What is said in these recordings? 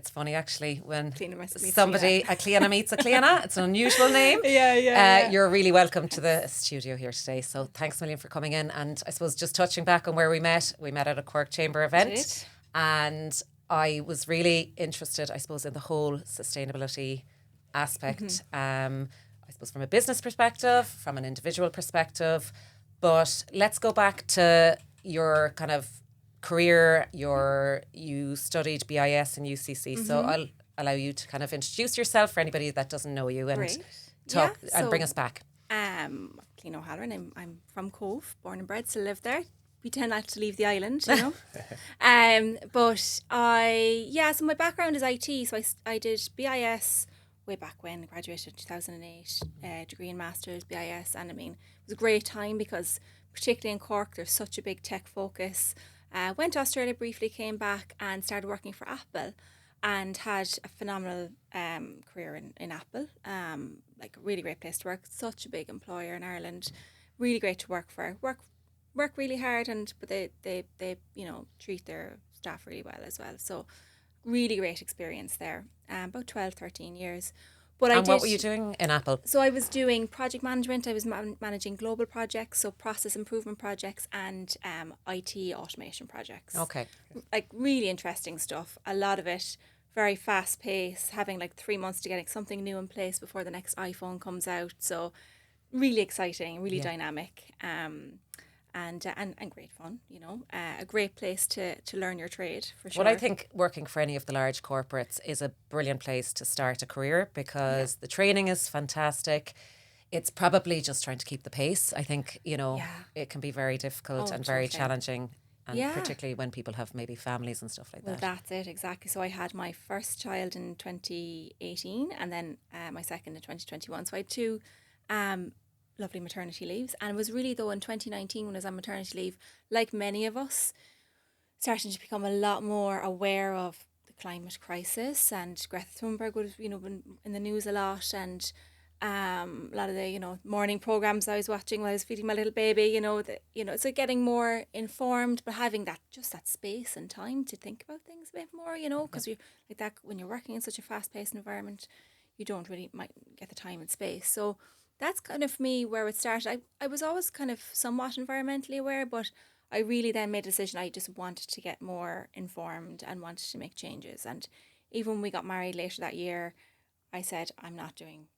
it's funny actually when Cliona a Cliona meets a Cliona. It's an unusual name. Yeah. You're really welcome to the studio here today. So thanks a million for coming in. And I suppose just touching back on where we met at a Cork Chamber event. And I was really interested, I suppose, in the whole sustainability aspect. I suppose from a business perspective, from an individual perspective. But let's go back to your kind of career. You studied BIS and UCC. So I'll allow you to kind of introduce yourself for anybody that doesn't know you and talk and bring us back. Cliona O'Halloran. I'm from Cove, born and bred, still live there. We tend not to leave the island, you know. But so my background is IT. So I did BIS way back when, graduated in 2008, degree and master's BIS. And I mean, it was a great time because particularly in Cork, there's such a big tech focus. Went to Australia briefly, came back and started working for Apple and had a phenomenal career in Apple. Like a really great place to work, such a big employer in Ireland, really great to work for. Work really hard, but they treat their staff really well as well. So really great experience there. About 12, 13 years. But what were you doing in Apple? So I was doing project management. I was managing global projects, so process improvement projects and IT automation projects. Okay. Like really interesting stuff. A lot of it very fast paced, having like 3 months to get something new in place before the next iPhone comes out. So really exciting, really dynamic. And great fun, you know, a great place to learn your trade for sure. Well, I think working for any of the large corporates is a brilliant place to start a career because the training is fantastic. It's probably just trying to keep the pace. I think, you know, it can be very difficult and very challenging. And particularly when people have maybe families and stuff like that. Well, that's it, exactly. So I had my first child in 2018 and then my second in 2021. So I had two lovely maternity leaves. And it was really, though, in 2019 when I was on maternity leave, like many of us, starting to become a lot more aware of the climate crisis. And Greta Thunberg would have, been in the news a lot. And a lot of the, morning programs I was watching while I was feeding my little baby, so getting more informed, but having that space and time to think about things a bit more, because you like that when you're working in such a fast-paced environment, you don't really might get the time and space. So that's kind of me where it started. I was always kind of somewhat environmentally aware, but I really then made a decision. I just wanted to get more informed and wanted to make changes. And even when we got married later that year, I said, I'm not doing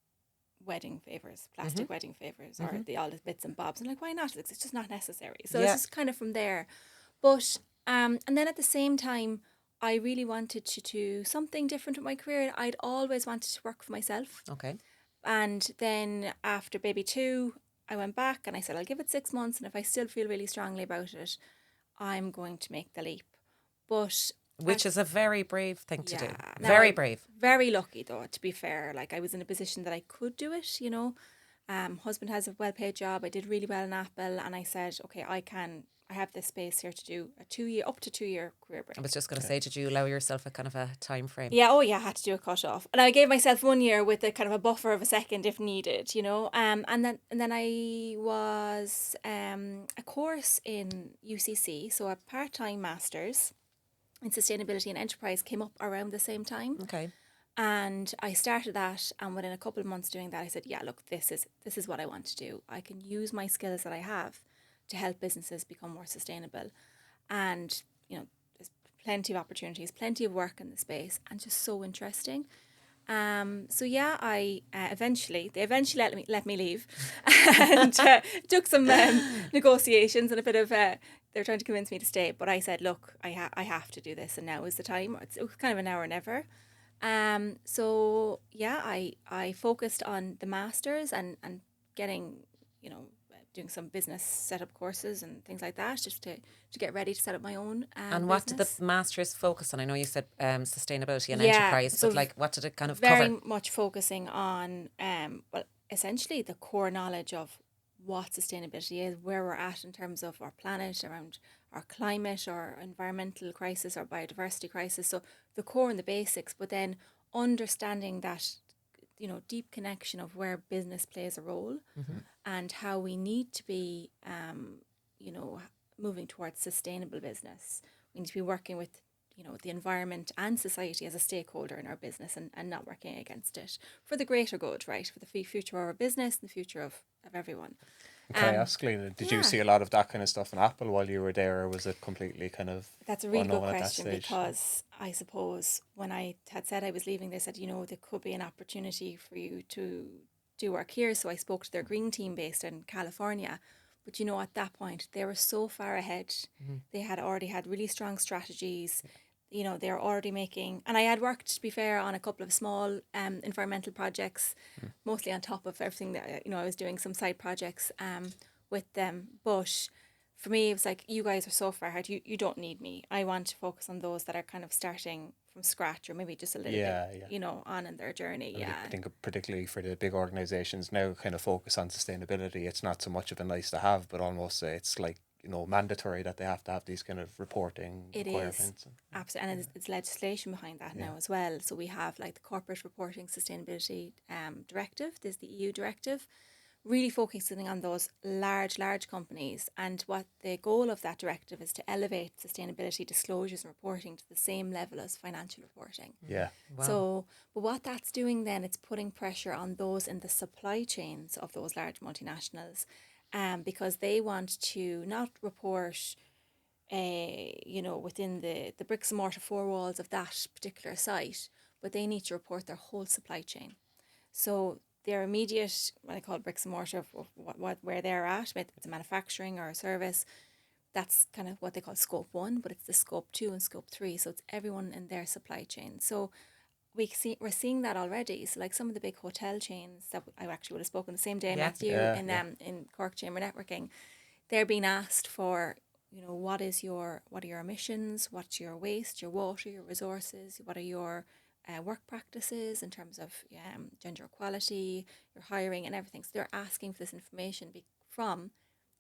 wedding favors, plastic wedding favors, or all the bits and bobs. I'm like, why not? It's just not necessary. So it's just kind of from there. But and then at the same time, I really wanted to do something different with my career. I'd always wanted to work for myself. Okay. And then after baby 2, I went back and I said, I'll give it 6 months. And if I still feel really strongly about it, I'm going to make the leap. But which is a very brave thing to do. Very brave. Very lucky, though, to be fair. Like, I was in a position that I could do it, Husband has a well-paid job. I did really well in Apple. And I said, okay, I have this space here to do up to 2 year career break. I was just going to say, did you allow yourself a kind of a time frame? Yeah, I had to do a cut off. And I gave myself 1 year with a kind of a buffer of a second if needed, And then I was a course in UCC, so a part-time master's in sustainability and enterprise came up around the same time. Okay. And I started that, and within a couple of months doing that, I said, yeah, look, this is what I want to do. I can use my skills that I have to help businesses become more sustainable. And, there's plenty of opportunities, plenty of work in the space, and just so interesting. I eventually let me leave, and took some negotiations and a bit of they're trying to convince me to stay. But I said, look, I have to do this, and now is the time. It was kind of a now or never. I focused on the masters and getting, doing some business setup courses and things like that, just to get ready to set up my own and what business. did the masters focus on? I know you said sustainability and enterprise, so but what did it kind of very cover? much focusing on essentially the core knowledge of what sustainability is, where we're at in terms of our planet, around our climate or environmental crisis or biodiversity crisis. So the core and the basics, but then understanding that, deep connection of where business plays a role and how we need to be, moving towards sustainable business. We need to be working with the environment and society as a stakeholder in our business, and not working against it for the greater good, right? For the future of our business and the future of everyone. Can I ask, Lena, did you see a lot of that kind of stuff in Apple while you were there, or was it completely kind of That's a really good unknown at that question, stage? because I suppose when I had said I was leaving, they said, there could be an opportunity for you to do work here. So I spoke to their green team based in California. But at that point, they were so far ahead. They had already had really strong strategies. They're already making, and I had worked, to be fair, on a couple of small environmental projects, mostly on top of everything that, I was doing some side projects with them. But for me, it was like, you guys are so far ahead. You don't need me. I want to focus on those that are kind of starting from scratch, or maybe just a little bit, on in their journey. I think particularly for the big organisations now, kind of focus on sustainability. It's not so much of a nice to have, but almost it's like, mandatory that they have to have these kind of reporting requirements. Is, absolutely. And it's legislation behind that now as well. So we have like the Corporate Reporting Sustainability Directive. There's the EU directive, really focusing on those large companies. And what the goal of that directive is to elevate sustainability disclosures and reporting to the same level as financial reporting. Yeah. Wow. So, but what that's doing then, it's putting pressure on those in the supply chains of those large multinationals, because they want to not report, within the bricks and mortar four walls of that particular site, but they need to report their whole supply chain. So their immediate, what I call bricks and mortar, where they're at, whether it's a manufacturing or a service, that's kind of what they call scope 1, but it's the scope 2 and scope 3. So it's everyone in their supply chain. So we're seeing that already. So like some of the big hotel chains that I actually would have spoken the same day I met you in Cork Chamber Networking, they're being asked for, what are your emissions, what's your waste, your water, your resources, what are your work practices in terms of gender equality, your hiring and everything. So they're asking for this information from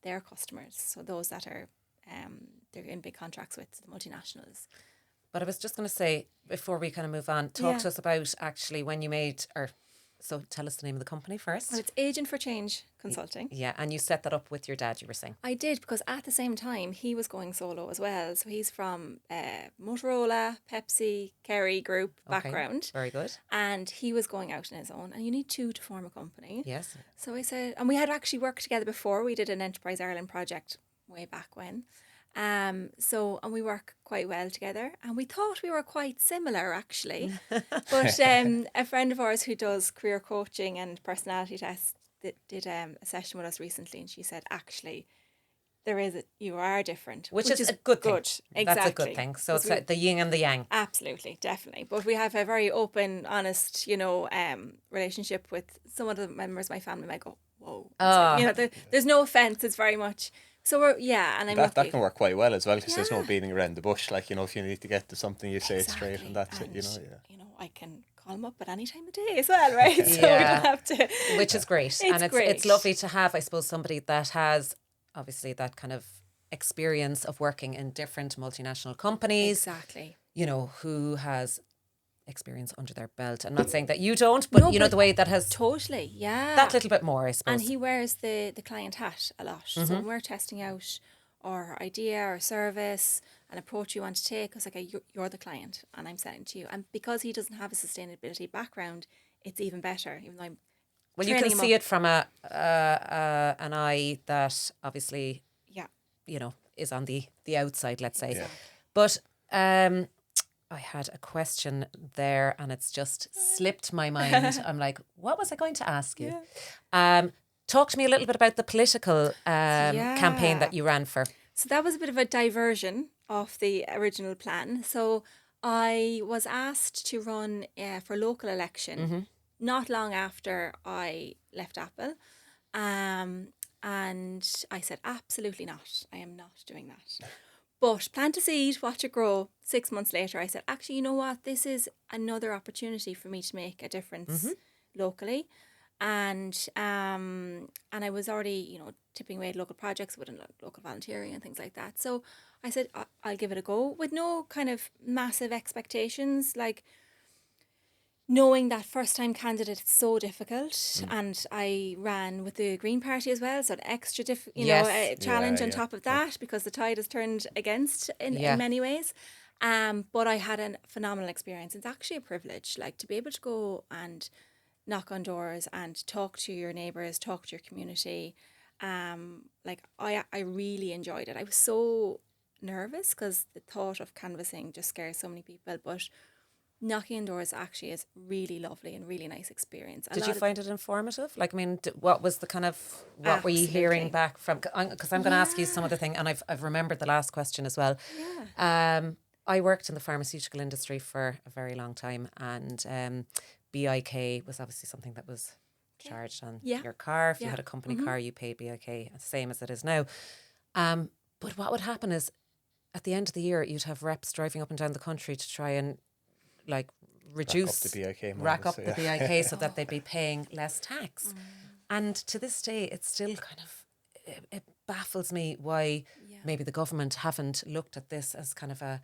their customers. So those that are they're in big contracts with the multinationals. But I was just going to say, before we kind of move on, talk to us about actually when you so tell us the name of the company first. Well, it's Agent for Change Consulting. Yeah, and you set that up with your dad, you were saying. I did, because at the same time, he was going solo as well. So he's from Motorola, Pepsi, Kerry Group background. Very good. And he was going out on his own. And you need two to form a company. Yes. So I said, and we had actually worked together before. We did an Enterprise Ireland project way back when. And we work quite well together, and we thought we were quite similar actually. But a friend of ours who does career coaching and personality tests did a session with us recently, and she said, actually, you are different, which is a good thing. Exactly. That's a good thing. So it's like the yin and the yang. Absolutely, definitely. But we have a very open, honest, relationship with some of the members of my family. I go, whoa. There's no offense. It's very much. So and I'm that can work quite well as well, because there's no beating around the bush. Like, if you need to get to something, you say it straight, and that's it. I can call them up at any time of day as well, right? So we don't have to. Which is great. It's lovely to have, I suppose, somebody that has obviously that kind of experience of working in different multinational companies. Exactly. Who has experience under their belt. I'm not saying that you don't, but the way that has totally, that little bit more, I suppose. And he wears the client hat a lot. So when we're testing out our idea or service, an approach you want to take, it's like, you're the client and I'm selling to you. And because he doesn't have a sustainability background, it's even better. Even though I'm you can see it from an eye that obviously is on the outside, let's say. Exactly. But I had a question there and it's just slipped my mind. I'm like, what was I going to ask you? Talk to me a little bit about the political campaign that you ran for. So that was a bit of a diversion of the original plan. So I was asked to run for local election not long after I left Apple. And I said, absolutely not. I am not doing that. But plant a seed, watch it grow. 6 months later, I said, actually, you know what? This is another opportunity for me to make a difference locally. And I was already, tipping away at local projects within local volunteering and things like that. So I said, I'll give it a go with no kind of massive expectations, like knowing that first-time candidate is so difficult. And I ran with the Green Party as well, so an extra challenge on top of that, because the tide has turned against in many ways. But I had a phenomenal experience. It's actually a privilege, like to be able to go and knock on doors and talk to your neighbours, talk to your community. Like I really enjoyed it. I was so nervous because the thought of canvassing just scares so many people, but knocking on doors actually is really lovely and really nice experience. Did you find it informative? Like, I mean, what was the kind of, what were you hearing back from, because I'm going to ask you some other thing, and I've remembered the last question as well. I worked in the pharmaceutical industry for a very long time, and BIK was obviously something that was charged on your car. If you had a company car, you paid BIK, same as it is now. But what would happen is, at the end of the year, you'd have reps driving up and down the country to try and like reduce, rack up the BIK so that they'd be paying less tax. And to this day, it's still kind of, it baffles me why maybe the government haven't looked at this as kind of a,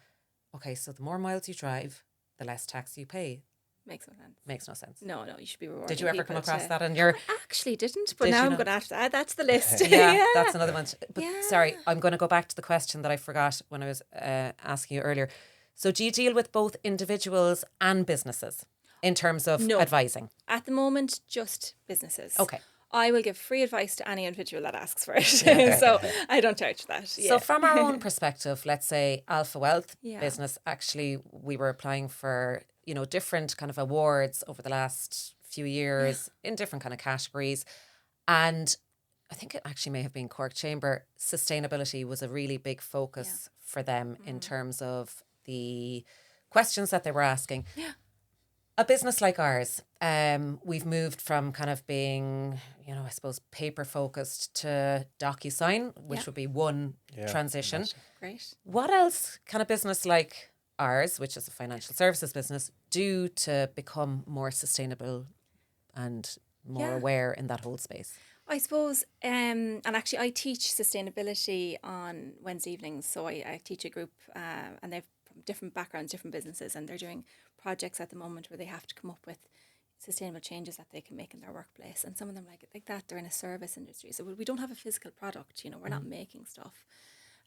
okay, so the more miles you drive, the less tax you pay. Makes no sense. Makes no sense. No, you should be rewarding. Did you ever come across that in your... I actually didn't, but now I'm going to have to add that to the list. Yeah, that's another one. But sorry, I'm going to go back to the question that I forgot when I was asking you earlier. So do you deal with both individuals and businesses in terms of advising? At the moment, just businesses. Okay. I will give free advice to any individual that asks for it. So I don't charge that. So from our own perspective, let's say Alpha Wealth business, actually we were applying for, you know, different kind of awards over the last few years in different kind of categories. And I think it actually may have been Cork Chamber. Sustainability was a really big focus for them in terms of the questions that they were asking. A business like ours, we've moved from kind of being, you know, I suppose paper focused to DocuSign, which would be one transition. Great. What else can a business like ours, which is a financial services business, do to become more sustainable and more aware in that whole space? I suppose, and actually I teach sustainability on Wednesday evenings. So I teach a group and they've different backgrounds, different businesses, and they're doing projects at the moment where they have to come up with sustainable changes that they can make in their workplace. And some of them like that, they're in a service industry. So we don't have a physical product, you know, we're not making stuff.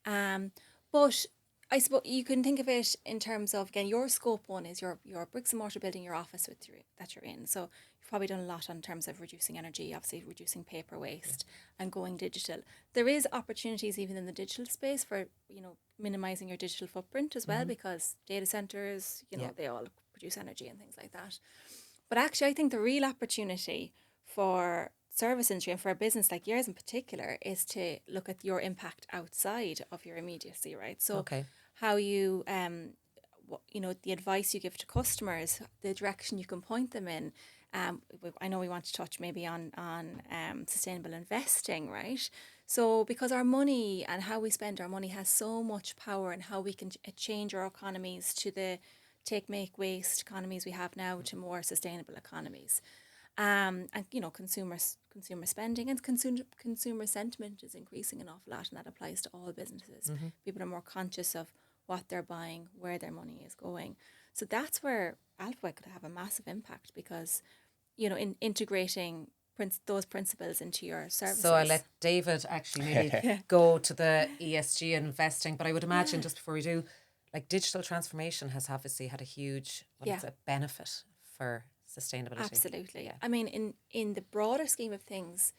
But I suppose you can think of it in terms of, again, your scope one is your bricks and mortar building, your office that you're in. So you've probably done a lot in terms of reducing energy, obviously reducing paper waste and going digital. There is opportunities even in the digital space for, you know, minimizing your digital footprint as well, because data centers, you know, they all produce energy and things like that. But actually, I think the real opportunity for service industry and for a business like yours in particular is to look at your impact outside of your immediacy, right? So how you, you know, the advice you give to customers, the direction you can point them in. I know we want to touch maybe on sustainable investing, right? So because our money and how we spend our money has so much power in how we can change our economies to the make, waste economies we have now to more sustainable economies. And, you know, consumer spending and consumer sentiment is increasing an awful lot, and that applies to all businesses. People are more conscious of what they're buying, where their money is going. So that's where Alpha could have a massive impact, because, you know, in integrating those principles into your services. So I let David actually maybe go to the ESG investing, but I would imagine just before we do, like digital transformation has obviously had a huge benefit for sustainability. Absolutely. I mean, in the broader scheme of things,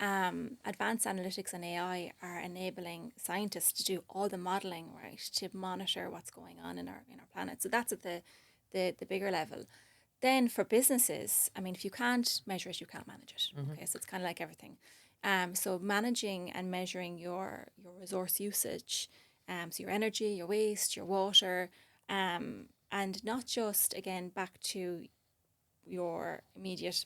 advanced analytics and AI are enabling scientists to do all the modelling, right, to monitor what's going on in our planet. So that's at the bigger level. Then for businesses, I mean, if you can't measure it, you can't manage it. Okay, so it's kind of like everything. So managing and measuring your resource usage, so your energy, your waste, your water, and not just, again, back to your immediate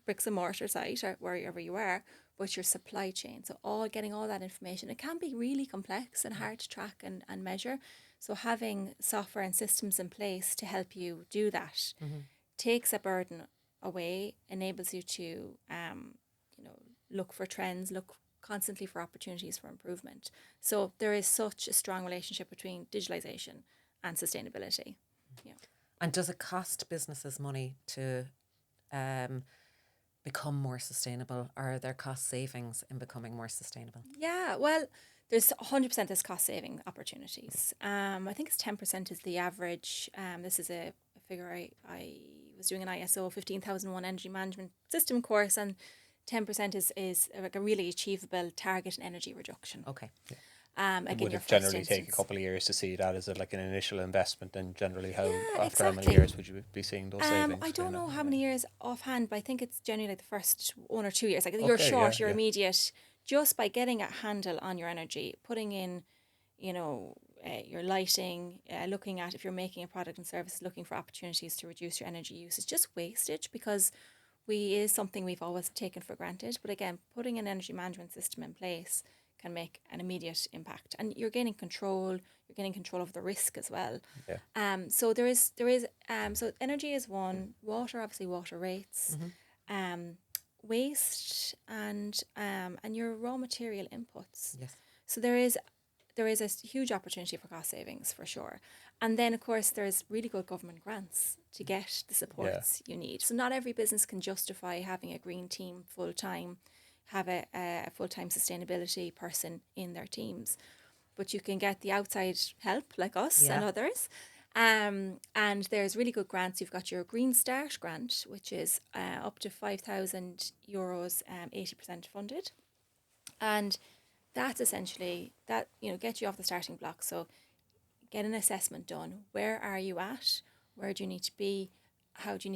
bricks and mortar site or wherever you are, but your supply chain. So getting all that information, it can be really complex and hard to track and measure. So having software and systems in place to help you do that takes a burden away, enables you to you know, look for trends, look constantly for opportunities for improvement. So there is such a strong relationship between digitalization and sustainability. Yeah. And does it cost businesses money to become more sustainable? Or are there cost savings in becoming more sustainable? Yeah, well, There's 100% there's cost saving opportunities. I think it's 10% is the average. This is a figure I was doing an ISO 15001 energy management system course, and 10% is like a really achievable target in energy reduction. Okay. Like Would it generally take a couple of years to see that? Is it like an initial investment, and generally after how many years would you be seeing those savings? I don't know how many years offhand, but I think it's generally like the first 1 or 2 years. Like you're short, you're immediate, just by getting a handle on your energy, putting in, your lighting, looking at if you're making a product and service, looking for opportunities to reduce your energy use. It's just wastage, because is something we've always taken for granted. But again, putting an energy management system in place can make an immediate impact, and you're gaining control. You're gaining control of the risk as well. Yeah. So there is. So energy is one. Water, obviously, water rates, waste, and your raw material inputs. Yes. So there is a huge opportunity for cost savings for sure. And then, of course, there's really good government grants to get the supports you need. So not every business can justify having a green team full-time, have a full-time sustainability person in their teams. But you can get the outside help, like us and others. And there's really good grants. You've got your Green Start grant, which is up to €5,000, 80% funded. And that's essentially that, get you off the starting block. So get an assessment done. Where are you at? Where do you need to be? What do you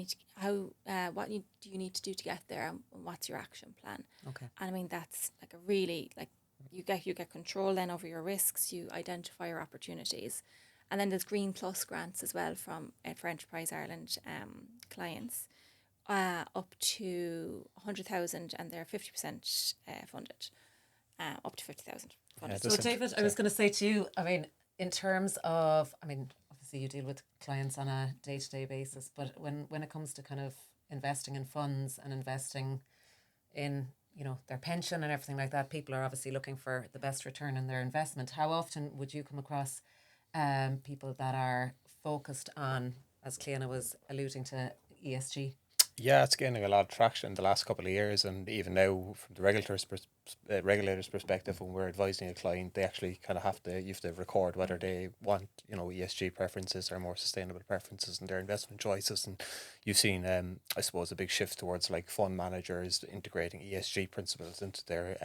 need to do to get there? And what's your action plan? Okay. And I mean, that's like a really, like, you get control then over your risks. You identify your opportunities. And then there's Green Plus grants as well for Enterprise Ireland clients, up to 100,000, and they're 50% funded. Up to 50,000 funded. So David, I was going to say to you, I mean, in terms of, obviously you deal with clients on a day-to-day basis, but when it comes to kind of investing in funds and investing in, their pension and everything like that, people are obviously looking for the best return on their investment. How often would you come across people that are focused on, as Cliona was alluding to, ESG? Yeah, it's gaining a lot of traction the last couple of years, and even now from the regulator's perspective, when we're advising a client, they actually kind of you have to record whether they want, ESG preferences or more sustainable preferences in their investment choices. And you've seen, I suppose, a big shift towards like fund managers integrating ESG principles into their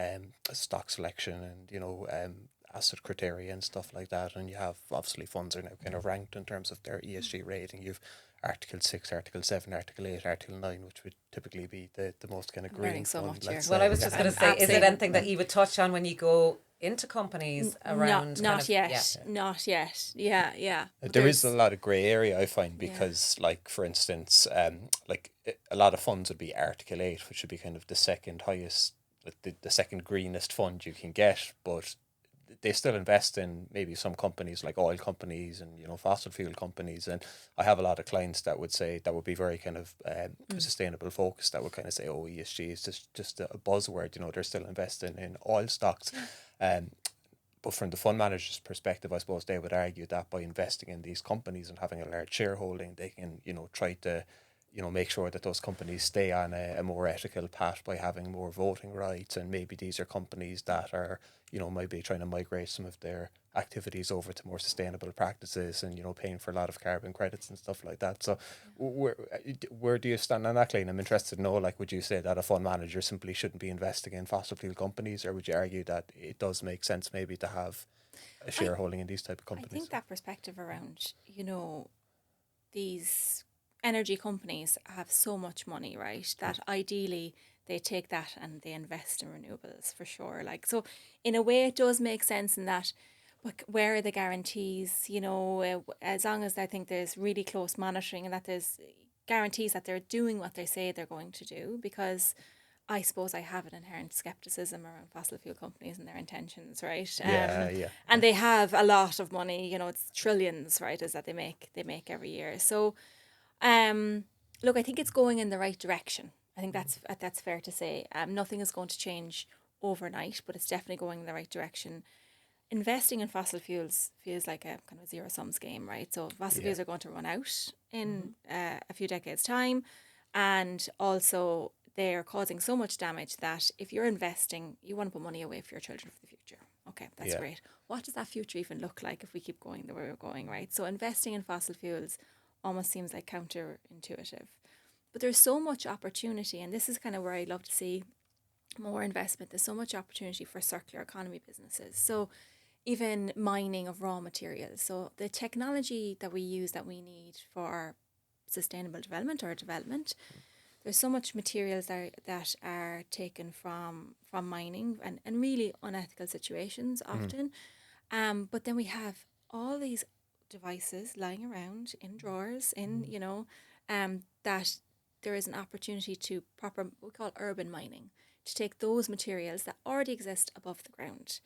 stock selection and, asset criteria and stuff like that. And you have, obviously, funds are now kind of ranked in terms of their ESG rating. You've Article 6, Article 7, Article 8, Article 9, which would typically be the most kind of green so fund. much here. Well, I was just going to say, is it anything that you would touch on when you go into companies around? Not yet. Yeah. There is a lot of grey area, I find, because, like, for instance, a lot of funds would be Article 8, which would be kind of the second highest, the second greenest fund you can get, but they still invest in maybe some companies like oil companies and fossil fuel companies. And I have a lot of clients that would say that would be very kind of sustainable focused, that would kind of say, oh, ESG is just a buzzword. They're still investing in oil stocks. But from the fund manager's perspective, I suppose they would argue that by investing in these companies and having a large shareholding, they can try to make sure that those companies stay on a more ethical path by having more voting rights. And maybe these are companies that are, might be trying to migrate some of their activities over to more sustainable practices and, paying for a lot of carbon credits and stuff like that. So where do you stand on that, Cliona? I'm interested to know, like, would you say that a fund manager simply shouldn't be investing in fossil fuel companies, or would you argue that it does make sense maybe to have a shareholding in these type of companies? I think that perspective around, these energy companies have so much money, right, that ideally they take that and they invest in renewables for sure. Like, so in a way it does make sense in that, but where are the guarantees, as long as I think there's really close monitoring and that there's guarantees that they're doing what they say they're going to do, because I suppose I have an inherent skepticism around fossil fuel companies and their intentions, right? And they have a lot of money, it's trillions, right, is that they make every year. So look, I think it's going in the right direction. I think that's fair to say. Nothing is going to change overnight, but it's definitely going in the right direction. Investing in fossil fuels feels like a kind of zero-sums game, right? So fossil fuels are going to run out in a few decades' time, and also they are causing so much damage that if you're investing, you want to put money away for your children for the future. Okay, that's great. What does that future even look like if we keep going the way we're going, right? So investing in fossil fuels almost seems like counterintuitive. But there's so much opportunity, and this is kind of where I'd love to see more investment. There's so much opportunity for circular economy businesses. So even mining of raw materials. So the technology that we use that we need for sustainable development or development, there's so much materials that are taken from mining and really unethical situations often. But then we have all these devices lying around in drawers, that there is an opportunity to what we call urban mining, to take those materials that already exist above the ground.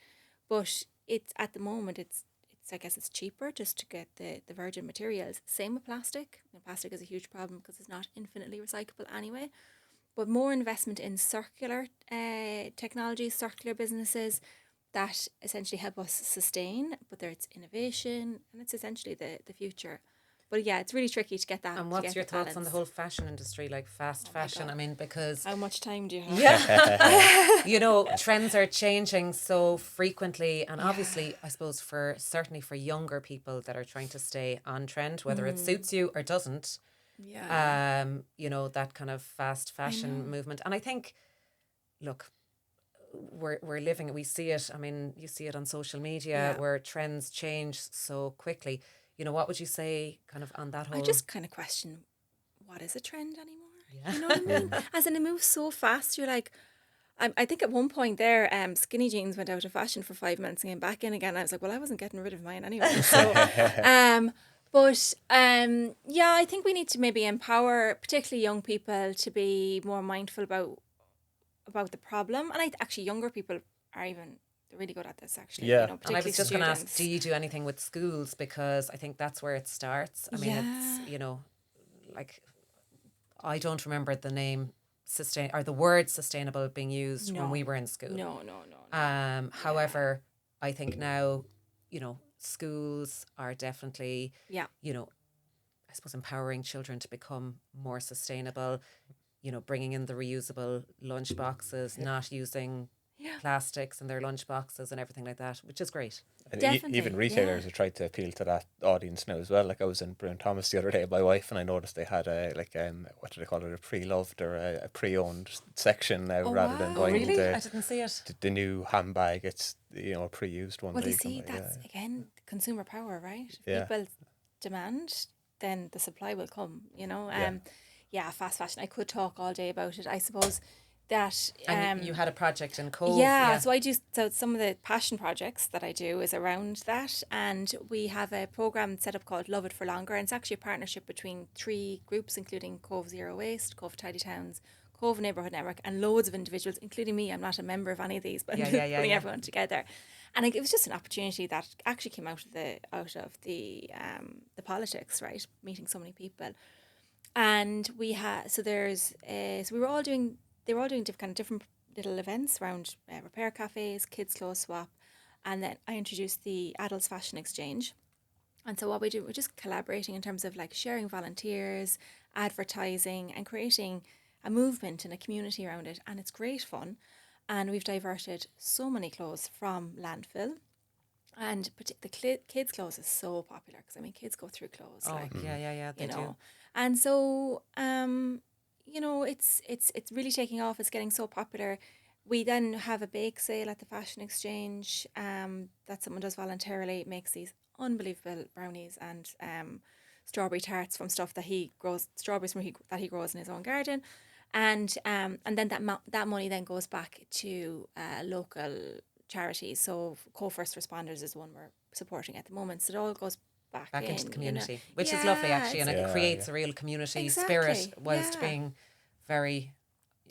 But it's at the moment it's I guess it's cheaper just to get the virgin materials. Same with plastic. Plastic is a huge problem because it's not infinitely recyclable anyway. But more investment in circular technologies, circular businesses that essentially help us sustain, but it's innovation and it's essentially the future. But yeah, it's really tricky to get that. And what's your thoughts on the whole fashion industry, like fast fashion? I mean, because... How much time do you have? Yeah. Trends are changing so frequently. And obviously, I suppose certainly for younger people that are trying to stay on trend, whether it suits you or doesn't, that kind of fast fashion movement. And I think, look, we're living, we see it. I mean, you see it on social media where trends change so quickly. What would you say kind of on that whole... I just kind of question, what is a trend anymore? Yeah. You know what I mean? As in, it moves so fast. You're like, I think at one point there, skinny jeans went out of fashion for 5 minutes and came back in again. I was like, well, I wasn't getting rid of mine anyway. So, I think we need to maybe empower particularly young people to be more mindful about the problem. And actually younger people are even... They're really good at this, actually. Yeah. And I was just going to ask, do you do anything with schools? Because I think that's where it starts. I mean, it's, like, I don't remember the name or the word sustainable being used when we were in school. No. However, I think now, schools are definitely, I suppose, empowering children to become more sustainable, bringing in the reusable lunch boxes, not using plastics in their lunch boxes and everything like that, which is great. And even retailers have tried to appeal to that audience now as well. Like I was in Brown Thomas the other day with my wife, and I noticed they had what do they call it, a pre-loved or a pre-owned section now rather than buying really? I didn't see it. The new handbag. It's a pre-used one. Well, you see, that's again consumer power, right? If people demand, then the supply will come. Fast fashion. I could talk all day about it. I suppose that and you had a project in Cove. So I do, so some of the passion projects that I do is around that, and we have a program set up called Love It for Longer, and it's actually a partnership between 3 groups, including Cove Zero Waste, Cove Tidy Towns, Cove Neighbourhood Network, and loads of individuals, including me. I'm not a member of any of these, but putting everyone together. And it was just an opportunity that actually came out of the politics, right? Meeting so many people, and we had they were all doing different little events around repair cafes, kids clothes swap, and then I introduced the Adults Fashion Exchange. And so what we do, we're just collaborating in terms of like sharing volunteers, advertising, and creating a movement and a community around it. And it's great fun. And we've diverted so many clothes from landfill. And the kids' clothes is so popular because, I mean, kids go through clothes. They do. And so... it's really taking off. It's getting so popular. We then have a bake sale at the Fashion Exchange that someone does voluntarily. It makes these unbelievable brownies and strawberry tarts from stuff that he grows, that he grows in his own garden, and then that money then goes back to local charities. So Co-First Responders is one we're supporting at the moment. So it all goes back into the community, which is lovely actually, and it creates a real community spirit whilst being very...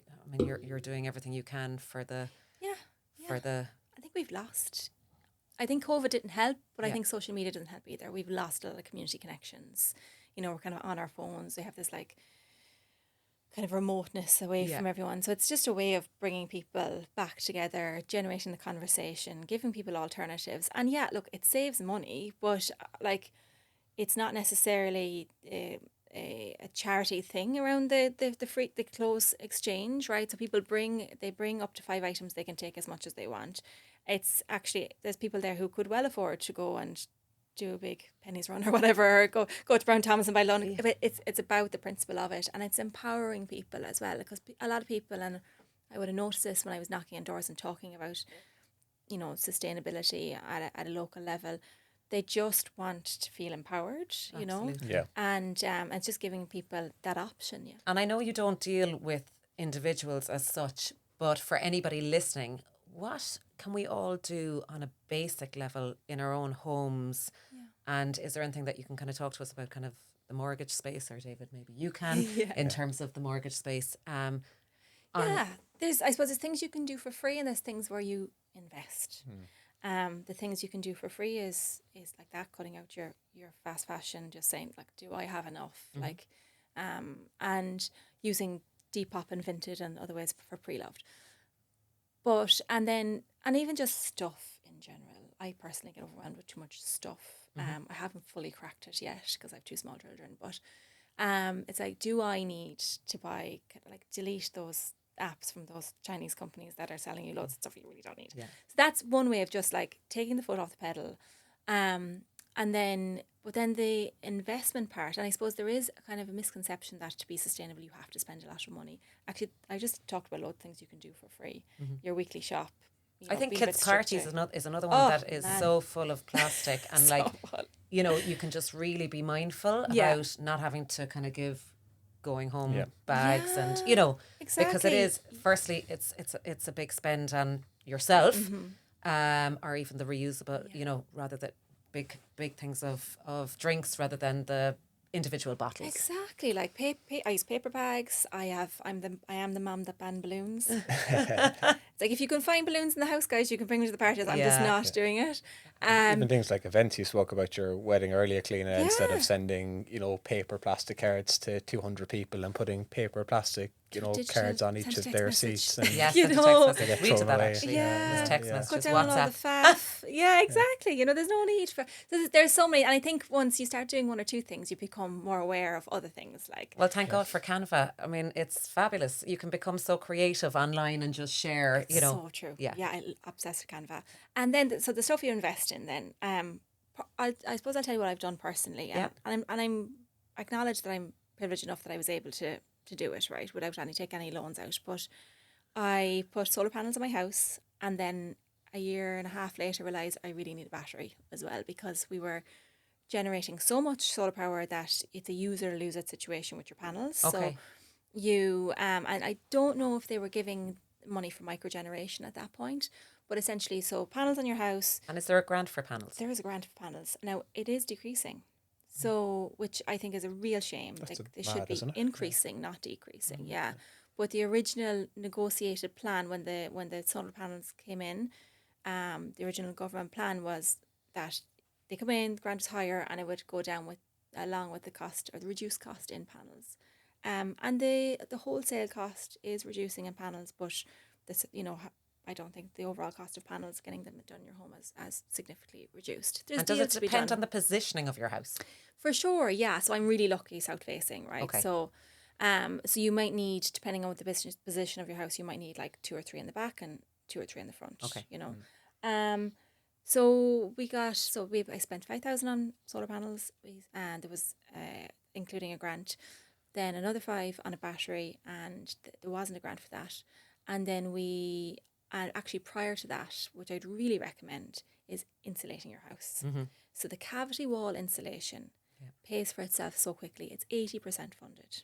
I mean, you're doing everything you can for the... For the... I think we've lost... I think COVID didn't help, but I think social media doesn't help either. We've lost a lot of community connections. We're kind of on our phones. We have this like kind of remoteness away from everyone. So it's just a way of bringing people back together, generating the conversation, giving people alternatives. And look, it saves money, but like it's not necessarily a charity thing around the clothes exchange, right? So people bring up to 5 items. They can take as much as they want. it's actually, there's people there who could well afford to go and do a big pennies run or whatever, or go to Brown Thomas and buy London. But it's about the principle of it, and it's empowering people as well, because a lot of people, and I would have noticed this when I was knocking on doors and talking about, you know, sustainability at a local level, they just want to feel empowered, you know. Absolutely. Yeah. And it's just giving people that option. Yeah. And I know you don't deal with individuals as such, but for anybody listening, what can we all do on a basic level in our own homes? Yeah. And is there anything that you can kind of talk to us about kind of the mortgage space, or David, maybe you can, in terms of the mortgage space? Yeah, I suppose there's things you can do for free, and there's things where you invest. The things you can do for free is like that, cutting out your fast fashion, just saying like, do I have enough? Like, and using Depop and Vinted and other ways for pre-loved. But and even just stuff in general. I personally get overwhelmed with too much stuff. I haven't fully cracked it yet because I have 2 small children. But it's like, do I need to buy, like, delete those apps from those Chinese companies that are selling you loads of stuff you really don't need? Yeah. So that's one way of just like taking the foot off the pedal. But then the investment part, and I suppose there is a kind of a misconception that to be sustainable you have to spend a lot of money. Actually, I just talked about a lot of things you can do for free. Your weekly shop. You know, I think be a bit kids' parties stricter. is another one that is man. so full of plastic, and So like, full. you know, you can just really be mindful Yeah. about not having to kind of give going home Yeah. bags, and Yeah, you know, because it exactly. is, firstly, it's a big spend on yourself, or even the reusable, you know, rather than big things of drinks rather than the individual bottles. Exactly, like I use paper bags. I am the mum that banned balloons. It's like, if you can find balloons in the house, guys, you can bring them to the parties. I'm just Yeah. not doing it. Even things like events, you spoke about your wedding earlier, Cliona, instead Yeah. of sending, you know, paper plastic cards to 200 people and putting paper plastic, you know, Digital, cards on send each a of text their message. seats. And Yes, You send a know. text They message. get We did thrown that away. actually. Yeah. Just text Yeah. messages, Cut down all the WhatsApp. faff. Yeah, exactly. You know, there's no need for. So there's so many, and I think once you start doing one or two things, you become more aware of other things. Like, Well, thank God for Canva. I mean, it's fabulous. You can become so creative online and just share, you know. so true. Yeah. Yeah, I'm obsessed with Canva. And then, so the stuff you invest in, then, I suppose I'll tell you what I've done personally. Yeah. And I acknowledge that I'm privileged enough that I was able to do it, right, without take any loans out. But I put solar panels on my house, and then a year and a half later realised I really need a battery as well, because we were generating so much solar power that it's a use it or lose it situation with your panels. So Okay. you and I don't know if they were giving money for microgeneration at that point, but essentially, so panels on your house. And is there a grant for panels? There is a grant for panels now. It is decreasing, so which I think is a real shame. That's They mad, should be isn't it? increasing, not decreasing. Yeah, but the original negotiated plan when the solar panels came in, the original government plan was that they come in, the grant is higher, and it would go down with along with the cost, or the reduced cost in panels. And the wholesale cost is reducing in panels, but this, you know, I don't think the overall cost of panels, getting them done in your home, as significantly reduced. There's And does deals it to be depend done. on the positioning of your house? For sure, yeah. So I'm really lucky south facing, right? Okay. So you might need, depending on what the position of your house, you might need like 2 or 3 in the back and 2 or 3 in the front. Okay. You know. So I spent 5,000 on solar panels, and there was including a grant, then another 5 on a battery, and there wasn't a grant for that. And then and actually prior to that, which I'd really recommend, is insulating your house. So the cavity wall insulation pays for itself so quickly. It's 80% funded.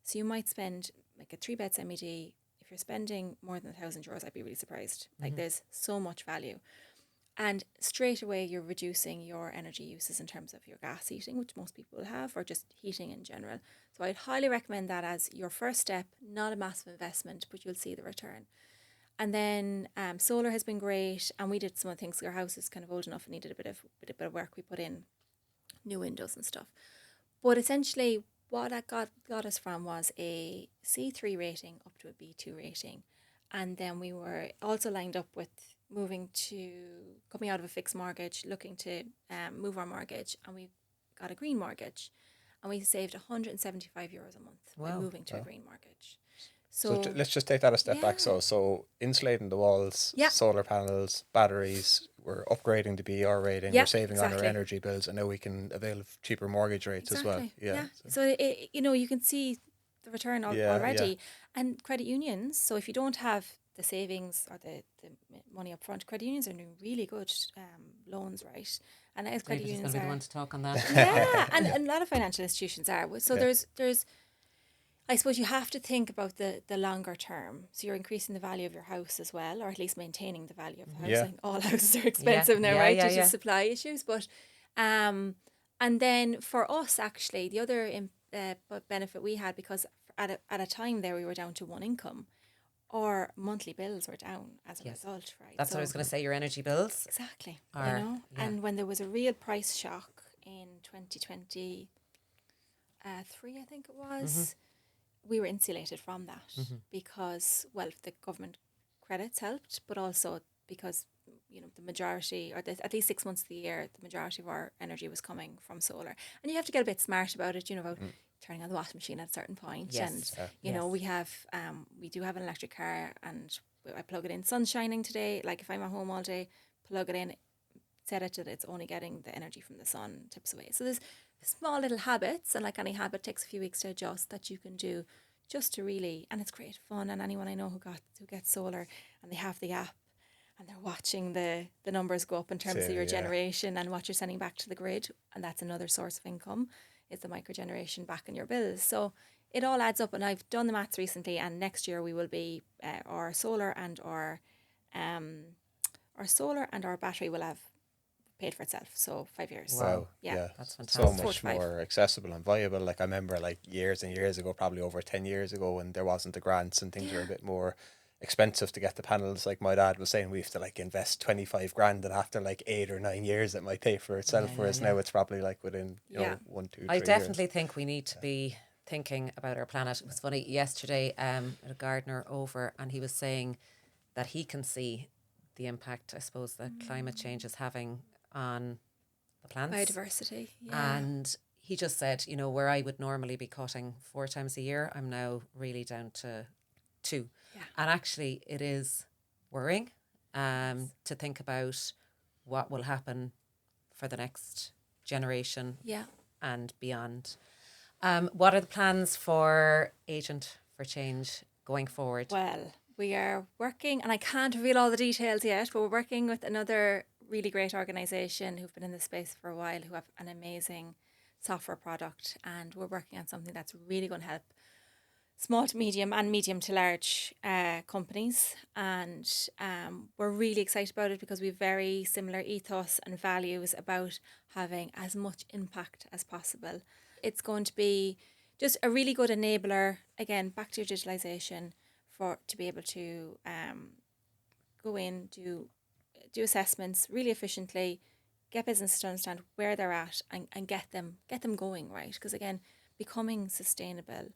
So you might spend like a 3-bed semi-D. If you're spending more than €1,000, I'd be really surprised. Like, there's so much value. And straight away, you're reducing your energy uses in terms of your gas heating, which most people will have, or just heating in general. So I'd highly recommend that as your first step, not a massive investment, but you'll see the return. And then solar has been great, and we did some of the things. Our house is kind of old enough and needed a bit of work. We put in new windows and stuff. But essentially, what that got us from was a C3 rating up to a B2 rating. And then we were also lined up with coming out of a fixed mortgage, looking to move our mortgage, and we got a green mortgage, and we saved €175 a month by moving to a green mortgage. So let's just take that a step back. Yeah. So insulating the walls, Yeah. solar panels, batteries, we're upgrading the BR rating, Yeah, we're saving on our exactly. energy bills, and now we can avail of cheaper mortgage rates as well. Yeah. So you can see the return already. And credit unions, so if you don't have the savings or the money up front, credit unions are doing really good loans, right? And as credit David is going unions to be the are, one to talk on that. yeah, and a lot of financial institutions are. So there's I suppose you have to think about the longer term. So you're increasing the value of your house as well, or at least maintaining the value of the house. Yeah. Like all houses are expensive now, right? Due to supply issues. But and then for us, actually, the other benefit we had, because at a time there we were down to one income, our monthly bills were down as a result, right? That's what I was going to say, your energy bills. Exactly. Are, And when there was a real price shock in 2023, I think it was, we were insulated from that because, well, the government credits helped, but also because, the majority, or at least 6 months of the year, the majority of our energy was coming from solar. And you have to get a bit smart about it, about turning on the washing machine at a certain point. Yes. And, we do have an electric car, and I plug it in. Sun's shining today. Like if I'm at home all day, plug it in, set it that it's only getting the energy from the sun, tips away. So there's small little habits, and like any habit takes a few weeks to adjust, that you can do just to really, and it's great fun. And anyone I know who gets solar and they have the app and they're watching the numbers go up in terms of your generation and what you're sending back to the grid, and that's another source of income, is the microgeneration back in your bills. So it all adds up, and I've done the maths recently, and next year we will be our solar and our battery will have paid for itself. So 5 years. Wow. Yeah. That's fantastic. So much more accessible and viable. Like I remember years and years ago, probably over 10 years ago, when there wasn't the grants and things were a bit more expensive to get the panels. Like my dad was saying, we have to invest 25 grand, and after 8 or 9 years it might pay for itself. Whereas now it's probably within 1, 2, 3 I years. definitely think we need to be thinking about our planet. It was funny yesterday, a gardener over, and he was saying that he can see the impact, I suppose, that climate change is having on the plants. Biodiversity, yeah. And he just said, where I would normally be cutting 4 times a year, I'm now really down to 2. Yeah. And actually it is worrying to think about what will happen for the next generation and beyond. What are the plans for Agent for Change going forward? Well, we are working, and I can't reveal all the details yet, but we're working with another really great organisation who've been in this space for a while, who have an amazing software product, and we're working on something that's really going to help small to medium and medium to large companies, and we're really excited about it because we have very similar ethos and values about having as much impact as possible. It's going to be just a really good enabler, again, back to your digitalisation, to be able to go in, do assessments really efficiently, get businesses to understand where they're at, and get them going, right? Because again, becoming sustainable,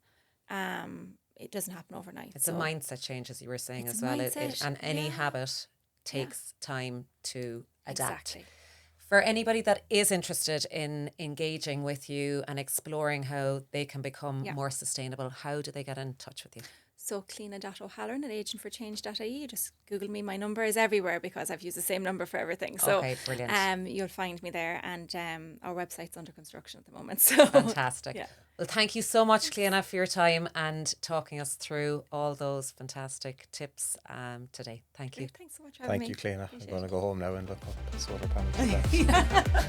it doesn't happen overnight. It's a mindset change, as you were saying as well. And any habit takes time to adapt. Exactly. For anybody that is interested in engaging with you and exploring how they can become more sustainable, how do they get in touch with you? So Cliona O'Halloran at agentforchange.ie. Just Google me. My number is everywhere because I've used the same number for everything. So okay, brilliant. You'll find me there, and our website's under construction at the moment. So fantastic. Well, thank you so much, Cliona, for your time and talking us through all those fantastic tips today. Thank you. Thanks so much for having me. Thank you, Cliona. I'm going to go home now and look up the solar panels.